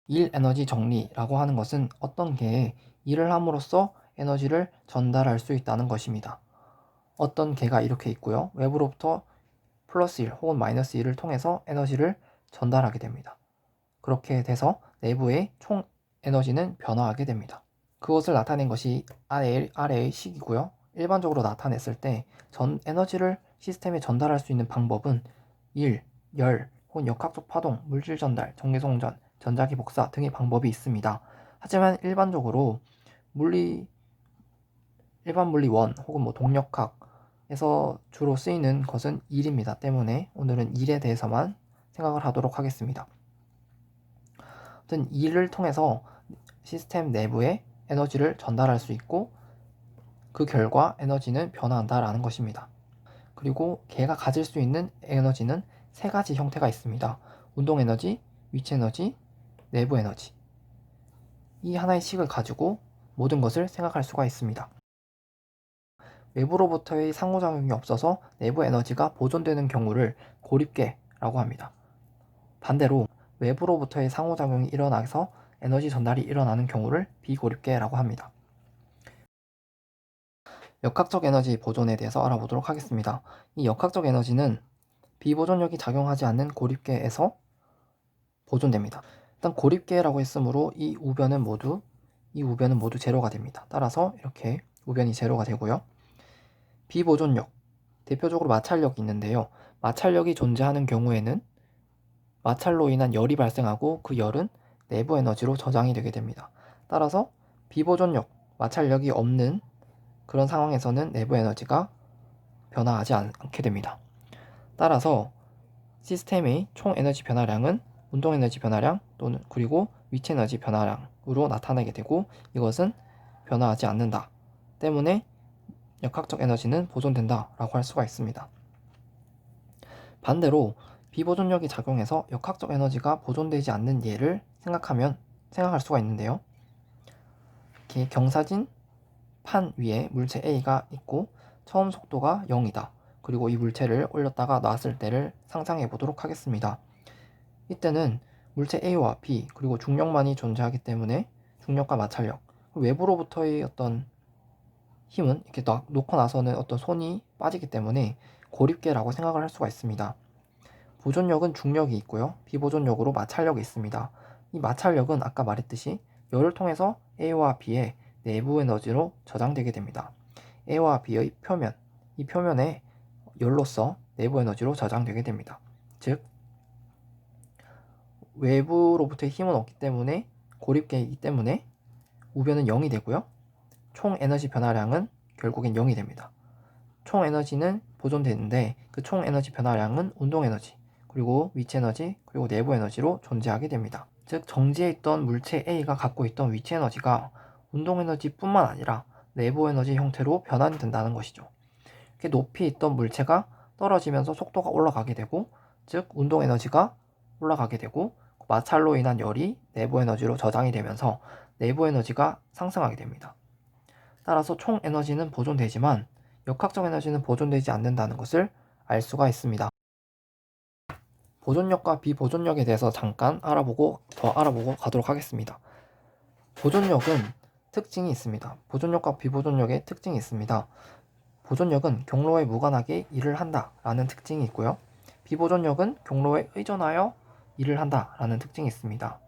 일 에너지 정리라고 하는 것은 어떤 개에 일을 함으로써 에너지를 전달할 수 있다는 것입니다. 어떤 개가 이렇게 있고요. 외부로부터 플러스 1 혹은 마이너스 1을 통해서 에너지를 전달하게 됩니다. 그렇게 돼서 내부의 총 에너지는 변화하게 됩니다. 그것을 나타낸 것이 아래의 식이고요. 일반적으로 나타냈을 때 전 에너지를 시스템에 전달할 수 있는 방법은 일, 열, 혹은 역학적 파동, 물질 전달, 전기송전, 전자기 복사 등의 방법이 있습니다. 하지만 일반적으로 일반 물리 1 혹은 동력학에서 주로 쓰이는 것은 일입니다. 때문에 오늘은 일에 대해서만 생각을 하도록 하겠습니다. 아무튼 일을 통해서 시스템 내부에 에너지를 전달할 수 있고 그 결과 에너지는 변화한다라는 것입니다. 그리고 개가 가질 수 있는 에너지는 세 가지 형태가 있습니다. 운동 에너지, 위치 에너지, 내부 에너지. 이 하나의 식을 가지고 모든 것을 생각할 수가 있습니다. 외부로부터의 상호작용이 없어서 내부 에너지가 보존되는 경우를 고립계라고 합니다. 반대로 외부로부터의 상호작용이 일어나서 에너지 전달이 일어나는 경우를 비고립계라고 합니다. 역학적 에너지 보존에 대해서 알아보도록 하겠습니다. 이 역학적 에너지는 비보존력이 작용하지 않는 고립계에서 보존됩니다. 일단 고립계라고 했으므로 이 우변은 모두 제로가 됩니다. 따라서 이렇게 우변이 제로가 되고요. 비보존력, 대표적으로 마찰력이 있는데요. 마찰력이 존재하는 경우에는 마찰로 인한 열이 발생하고 그 열은 내부 에너지로 저장이 되게 됩니다. 따라서 비보존력, 마찰력이 없는 그런 상황에서는 내부 에너지가 변화하지 않게 됩니다. 따라서 시스템의 총 에너지 변화량은 운동 에너지 변화량 또는 그리고 위치 에너지 변화량으로 나타나게 되고 이것은 변화하지 않는다 때문에 역학적 에너지는 보존된다라고 할 수가 있습니다. 반대로 비보존력이 작용해서 역학적 에너지가 보존되지 않는 예를 생각할 수가 있는데요. 이렇게 경사진 판 위에 물체 A가 있고 처음 속도가 0이다. 그리고 이 물체를 올렸다가 놨을 때를 상상해 보도록 하겠습니다. 이때는 물체 A와 B 그리고 중력만이 존재하기 때문에 중력과 마찰력, 외부로부터의 어떤 힘은 이렇게 놓고 나서는 어떤 손이 빠지기 때문에 고립계라고 생각을 할 수가 있습니다. 보존력은 중력이 있고요. 비보존력으로 마찰력이 있습니다. 이 마찰력은 아까 말했듯이 열을 통해서 A와 B의 내부 에너지로 저장되게 됩니다. A와 B의 표면, 이 표면에 열로서 내부 에너지로 저장되게 됩니다. 즉 외부로부터의 힘은 없기 때문에 고립계이기 때문에 우변은 0이 되고요. 총 에너지 변화량은 결국엔 0이 됩니다. 총 에너지는 보존되는데 그 총 에너지 변화량은 운동 에너지, 그리고 위치 에너지, 그리고 내부 에너지로 존재하게 됩니다. 즉 정지해 있던 물체 A가 갖고 있던 위치 에너지가 운동 에너지뿐만 아니라 내부 에너지 형태로 변환이 된다는 것이죠. 이렇게 높이 있던 물체가 떨어지면서 속도가 올라가게 되고 즉 운동 에너지가 올라가게 되고 마찰로 인한 열이 내부 에너지로 저장이 되면서 내부 에너지가 상승하게 됩니다. 따라서 총 에너지는 보존되지만 역학적 에너지는 보존되지 않는다는 것을 알 수가 있습니다. 보존력과 비보존력에 대해서 잠깐 더 알아보고 가도록 하겠습니다. 보존력은 특징이 있습니다. 보존력과 비보존력의 특징이 있습니다. 보존력은 경로에 무관하게 일을 한다라는 특징이 있고요. 비보존력은 경로에 의존하여 일을 한다라는 특징이 있습니다.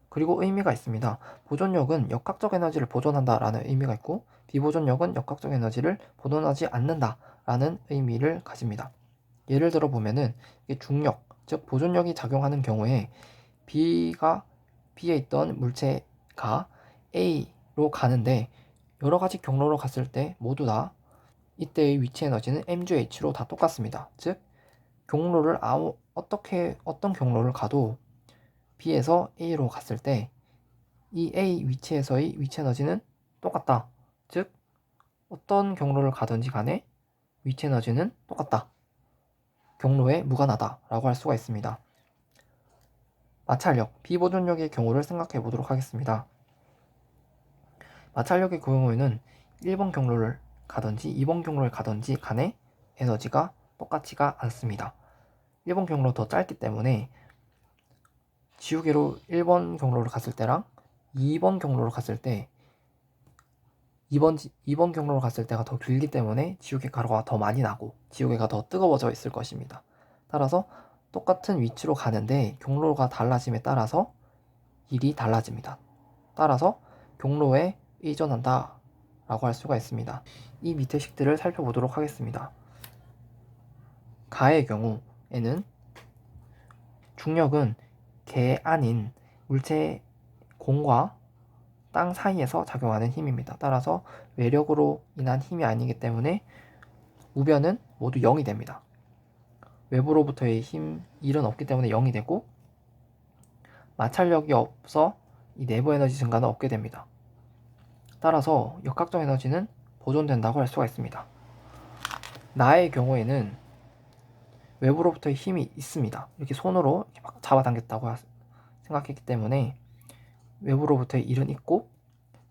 그리고 의미가 있습니다. 보존력은 역학적 에너지를 보존한다라는 의미가 있고 비보존력은 역학적 에너지를 보존하지 않는다라는 의미를 가집니다. 예를 들어 보면은 중력, 즉 보존력이 작용하는 경우에 B에 있던 물체가 A로 가는데 여러 가지 경로로 갔을 때 모두 다 이때의 위치 에너지는 mgH로 다 똑같습니다. 즉 경로를 어떤 경로를 가도 B에서 A로 갔을 때 이 A 위치에서의 위치 에너지는 똑같다. 즉 어떤 경로를 가든지 간에 위치 에너지는 똑같다. 경로에 무관하다 라고 할 수가 있습니다. 마찰력, 비보존력의 경우를 생각해 보도록 하겠습니다. 마찰력의 경우에는 1번 경로를 가든지 2번 경로를 가든지 간에 에너지가 똑같지가 않습니다. 1번 경로 더 짧기 때문에 지우개로 1번 경로를 갔을 때랑 2번 경로를 갔을 때 2번 경로로 갔을 때가 더 길기 때문에 지우개 가루가 더 많이 나고 지우개가 더 뜨거워져 있을 것입니다. 따라서 똑같은 위치로 가는데 경로가 달라짐에 따라서 일이 달라집니다. 따라서 경로에 의존한다 라고 할 수가 있습니다. 이 밑의 식들을 살펴보도록 하겠습니다. 가의 경우에는 중력은 개 아닌 물체 공과 땅 사이에서 작용하는 힘입니다. 따라서 외력으로 인한 힘이 아니기 때문에 우변은 모두 0이 됩니다. 외부로부터의 힘, 일은 없기 때문에 0이 되고 마찰력이 없어 이 내부 에너지 증가는 없게 됩니다. 따라서 역학적 에너지는 보존된다고 할 수가 있습니다. 나의 경우에는 외부로부터의 힘이 있습니다. 이렇게 손으로 이렇게 막 잡아당겼다고 생각했기 때문에 외부로부터의 일은 있고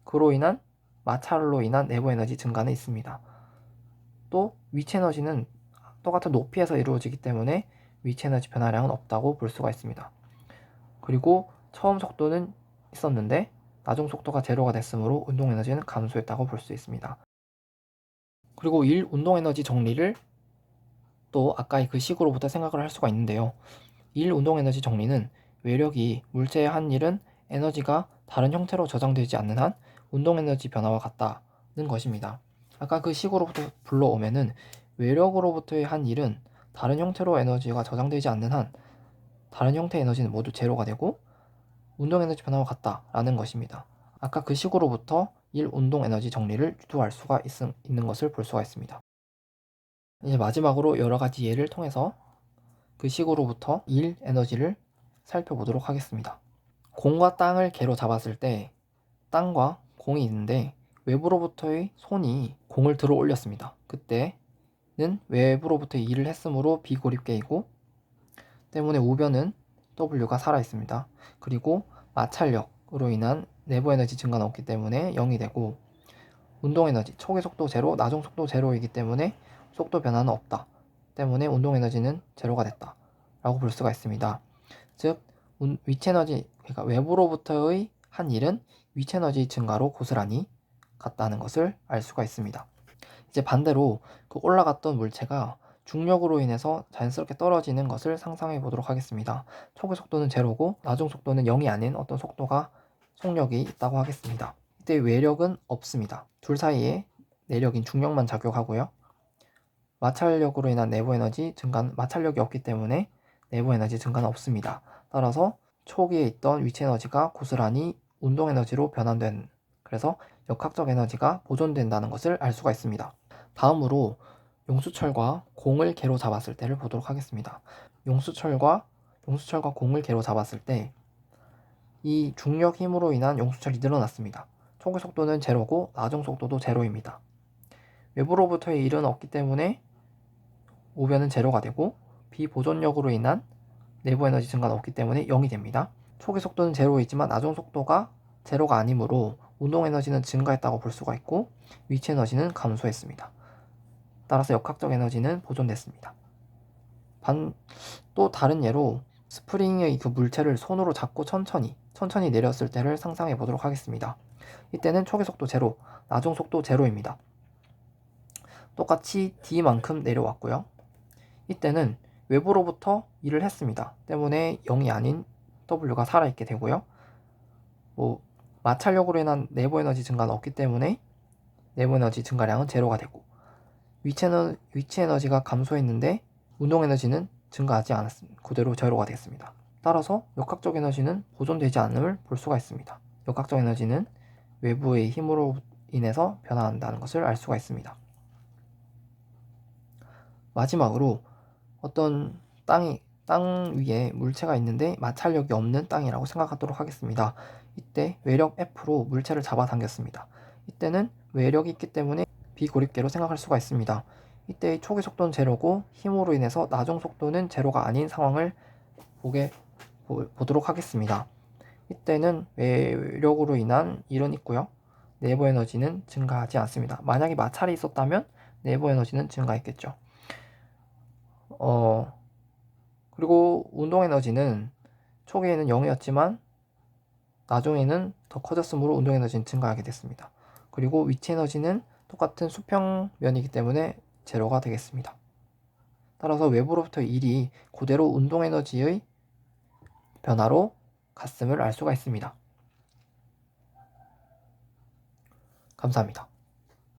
그로 인한 마찰로 인한 내부 에너지 증가는 있습니다. 또 위치 에너지는 똑같은 높이에서 이루어지기 때문에 위치 에너지 변화량은 없다고 볼 수가 있습니다. 그리고 처음 속도는 있었는데 나중 속도가 제로가 됐으므로 운동 에너지는 감소했다고 볼 수 있습니다. 그리고 운동 에너지 정리를 또 아까의 그 식으로부터 생각을 할 수가 있는데요. 운동 에너지 정리는 외력이 물체의 한 일은 에너지가 다른 형태로 저장되지 않는 한 운동 에너지 변화와 같다는 것입니다. 아까 그 식으로부터 불러오면은 외력으로부터의 한 일은 다른 형태로 에너지가 저장되지 않는 한 다른 형태의 에너지는 모두 제로가 되고 운동 에너지 변화와 같다라는 것입니다. 아까 그 식으로부터 운동 에너지 정리를 유도할 수가 있는 것을 볼 수가 있습니다. 이제 마지막으로 여러 가지 예를 통해서 그 식으로부터 에너지를 살펴보도록 하겠습니다. 공과 땅을 개로 잡았을 때 땅과 공이 있는데 외부로부터의 손이 공을 들어 올렸습니다. 그때는 외부로부터 일을 했으므로 비고립계이고 때문에 우변은 W가 살아있습니다. 그리고 마찰력으로 인한 내부 에너지 증가는 없기 때문에 0이 되고 운동 에너지, 초기 속도 제로, 나중 속도 제로이기 때문에 속도 변화는 없다. 때문에 운동 에너지는 제로가 됐다. 라고 볼 수가 있습니다. 즉, 위치 에너지, 그러니까 외부로부터의 한 일은 위치 에너지 증가로 고스란히 같다는 것을 알 수가 있습니다. 이제 반대로 그 올라갔던 물체가 중력으로 인해서 자연스럽게 떨어지는 것을 상상해 보도록 하겠습니다. 초기 속도는 제로고 나중 속도는 0이 아닌 어떤 속력이 있다고 하겠습니다. 이때 외력은 없습니다. 둘 사이에 내력인 중력만 작용하고요. 마찰력으로 인한 내부 에너지 증가는 마찰력이 없기 때문에 내부 에너지 증가는 없습니다. 따라서 초기에 있던 위치 에너지가 고스란히 운동 에너지로 변환된, 그래서 역학적 에너지가 보존된다는 것을 알 수가 있습니다. 다음으로 용수철과 공을 개로 잡았을 때를 보도록 하겠습니다. 용수철과 공을 개로 잡았을 때 이 중력 힘으로 인한 용수철이 늘어났습니다. 초기 속도는 제로고 나중 속도도 제로입니다. 외부로부터의 일은 없기 때문에 우변은 제로가 되고 비보존력으로 인한 내부 에너지 증가는 없기 때문에 0이 됩니다. 초기 속도는 제로이지만 나중 속도가 제로가 아니므로 운동 에너지는 증가했다고 볼 수가 있고 위치 에너지는 감소했습니다. 따라서 역학적 에너지는 보존됐습니다. 또 다른 예로 스프링의 그 물체를 손으로 잡고 천천히 내렸을 때를 상상해 보도록 하겠습니다. 이때는 초기 속도 제로, 나중 속도 제로입니다. 똑같이 D만큼 내려왔고요. 이때는 외부로부터 일을 했습니다. 때문에 0이 아닌 W가 살아있게 되고요. 마찰력으로 인한 내부 에너지 증가는 없기 때문에 내부 에너지 증가량은 제로가 되고 위치 에너지가 감소했는데 운동 에너지는 증가하지 않았습니다. 그대로 제로가 됐습니다. 따라서 역학적 에너지는 보존되지 않음을 볼 수가 있습니다. 역학적 에너지는 외부의 힘으로 인해서 변화한다는 것을 알 수가 있습니다. 마지막으로 어떤 땅 위에 물체가 있는데 마찰력이 없는 땅이라고 생각하도록 하겠습니다. 이때 외력 F로 물체를 잡아당겼습니다. 이때는 외력이 있기 때문에 비고립계로 생각할 수가 있습니다. 이때의 초기 속도는 제로고 힘으로 인해서 나중 속도는 제로가 아닌 상황을 보도록 하겠습니다. 이때는 외력으로 인한 일은 있고요. 내부 에너지는 증가하지 않습니다. 만약에 마찰이 있었다면 내부 에너지는 증가했겠죠. 그리고 운동 에너지는 초기에는 0이었지만 나중에는 더 커졌으므로 운동 에너지는 증가하게 됐습니다. 그리고 위치 에너지는 똑같은 수평면이기 때문에 제로가 되겠습니다. 따라서 외부로부터 1이 그대로 운동 에너지의 변화로 갔음을 알 수가 있습니다. 감사합니다.